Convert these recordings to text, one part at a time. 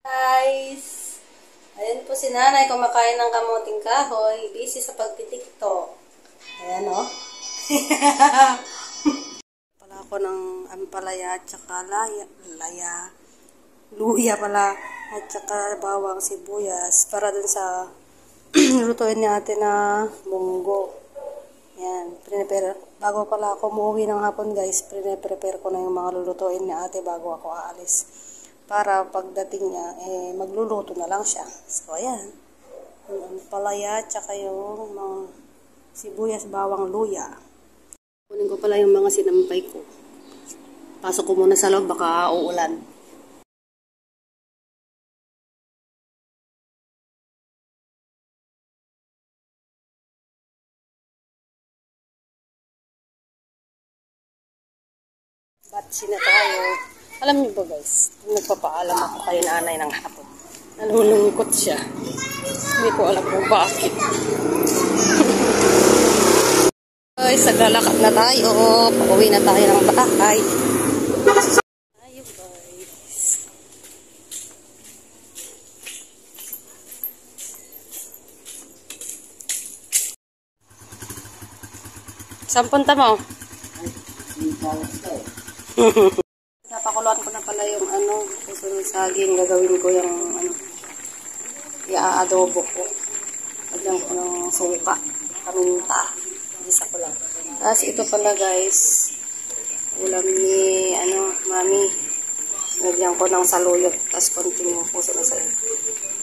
Guys, ayan po si nanay kumakain ng kamuting kahoy, busy sa pagtitiktok. Ayan o. Pala ako ng ampalaya at saka luya pala at saka bawang sibuyas para dun sa lutuin ni ate na munggo. Ayan, bago pala ako umuwi ng hapon guys, prepare ko na yung mga lulutuin ni ate bago ako aalis. Para pagdating niya, magluluto na lang siya. So, ayan. Yung palaya, tsaka yung mga sibuyas, bawang, luya. Kunin ko pala yung mga sinampay ko. Pasok ko muna sa loob, baka uulan. Batsi na tayo. Alam niyo ba guys, nagpapaalam ako kay nanay ng hapon. Nalulungkot siya. Hindi ko alam kung bakit. Guys, naglalakad na tayo. Pauwi na tayo ng bahay. Tayo guys. Saan punta mo? Napakuluan ko na pala yung susunod saging. Gagawin ko yung i-adobo ko. Lagyan ko ng suka, paminta. Isa ko lang. Tapos ito pala guys, ulam ni mami. Lagyan ko ng saluyot. Tapos konting puso na sayo.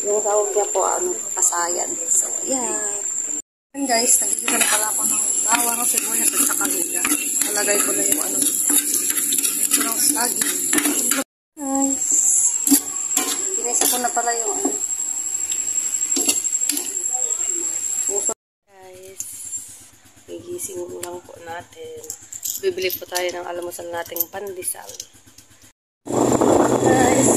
Yung tawag niya po, kasayan. So, yeah. And guys, nagigisa na pala ako ng bawang, sibuyas at saka luya. Nalagay ko na yung ng saging. Guys, kinesa ko na pala yung guys, gigising lang po natin. Bibili po tayo ng almusal nating pandesal. Guys,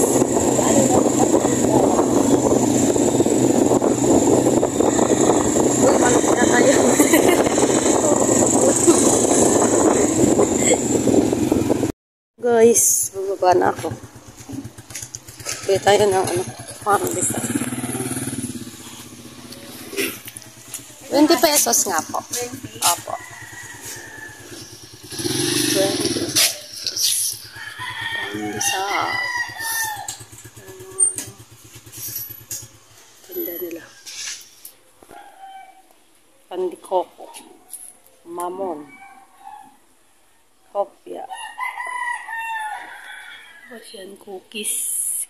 malapit na tayo. Guys, bubaba na ako. Bili tayo ng pandesal. 20 pesos nga po. Opo. 20 pesos. Pandesal. Tanda nila. Pandikoko. Mamon. Kopya. What's yan? Cookies.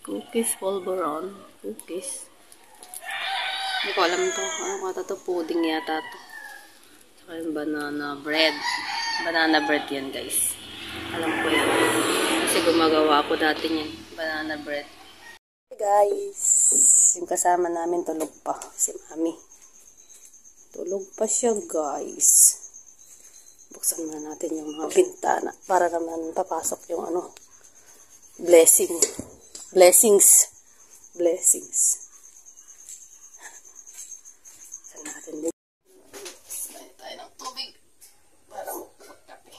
Cookies, polvoron. Cookies. Hindi ko alam to. Ano kata to? Pudding yata to. Saka yung banana bread. Banana bread yan guys. Alam ko yan. Kasi gumagawa ako dati yan. Banana bread. Hey guys. Yung kasama namin tulog pa. Si mami. Tulog pa siya guys. Buksan muna natin yung mga bintana. Para naman papasok yung blessings. Saan natin din. Saan tayo ng tubig. Para magkape.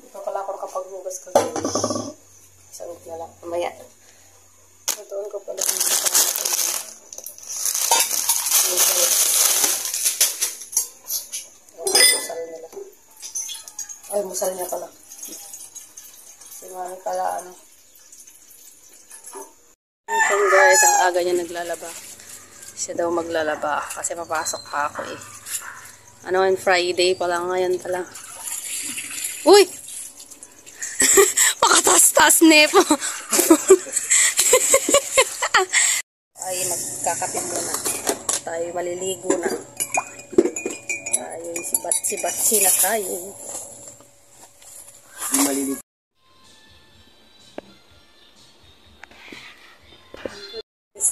Dito pala ako nakapaghugas ko. Sarap na lang. Mamaya. Natuon ko pala yung ay, musal niya pala. Si mami pala, Ito guys, ang aga niya naglalaba. Siya daw maglalaba. Kasi mapasok pa ako eh. Friday pa lang ngayon pala. Uy! Pakatas-tas nepo. Ay, magkakapit muna. Tayo maliligo na. Tayo, sibat-sibat na tayo. Maliligo.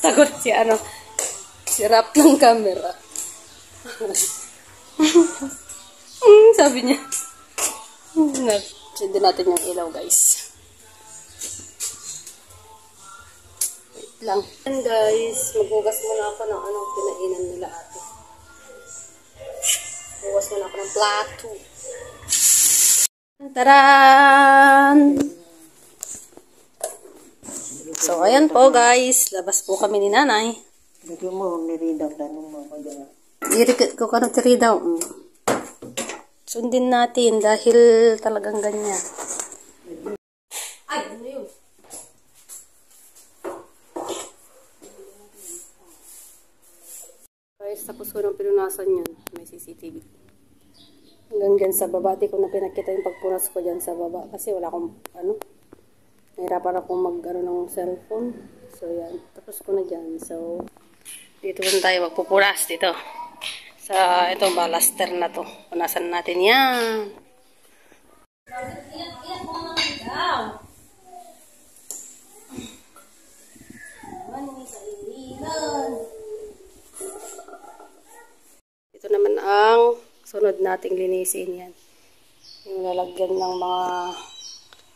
Takot si Rap ng camera. Sabi niya. Sindi natin yung ilaw guys. Wait lang. And guys, maghugas muna ako ng pinainan nila ate. Maghugas muna ako ng plato. Taran! So, ayan po guys. Labas po kami ni nanay. Lagi mo, niridaw na nung mga dyan. Irikit ko ka ng tiri daw. Sundin natin dahil talagang ganyan. Ay, ano yun? Guys, tapos ko ng pinunasan yan. May CCTV. Hanggang dyan sa baba. Di ko na pinakita yung pagpunas ko dyan sa baba. Kasi wala akong, nahirapan akong ng cellphone. So, yan. Tapos ko na dyan. So, dito na tayo magpupunas dito. Sa ito balaster na to. Punasan natin yan. Ito naman ang sunod nating linisin yan. Yung lalagyan ng mga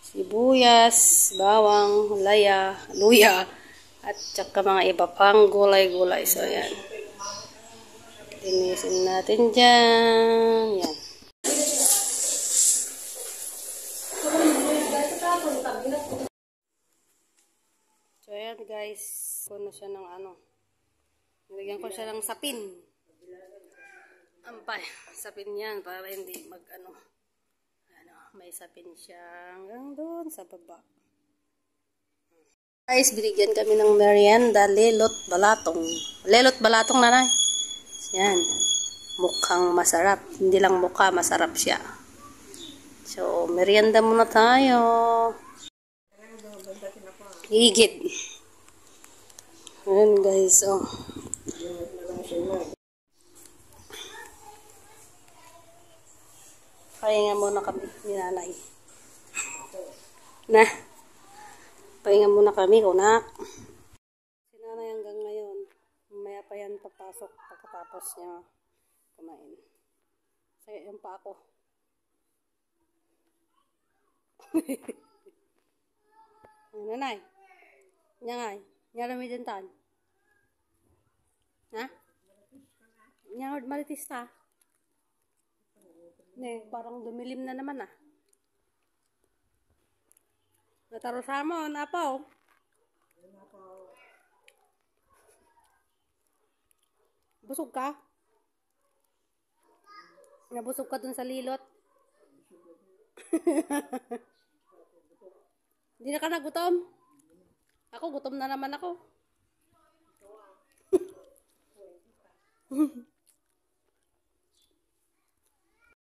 sibuyas, bawang, luya, at saka mga iba pang gulay-gulay. So, yan. Linisin natin dyan. Yan. So, ayan guys. Kuno siya ng nilagyan ko siya ng sapin. Ampay. Sapin yan para hindi may sapin siya hanggang doon sa baba. Guys, binigyan kami ng merienda, lelot balatong. Lelot balatong nanay. Yan. Mukhang masarap. Hindi lang mukha, masarap siya. So, merienda muna tayo. Higit. Ayan guys, Pahinga muna kami ni nanay. Na. Pahinga muna kami, kunak. Si nanay hanggang ngayon. Mamaya pa yan papasok pagkatapos niya kumain. Saya yung pa ako. Nanay. Nyangay. Nyara may dentan. Ha? Nyangod maritis ta. Ne, parang dumilim na naman Nataro sa mo, napaw. Busog ka? Nabusog ka dun sa lilot? Hindi na ka nagutom? Ako, gutom na naman ako.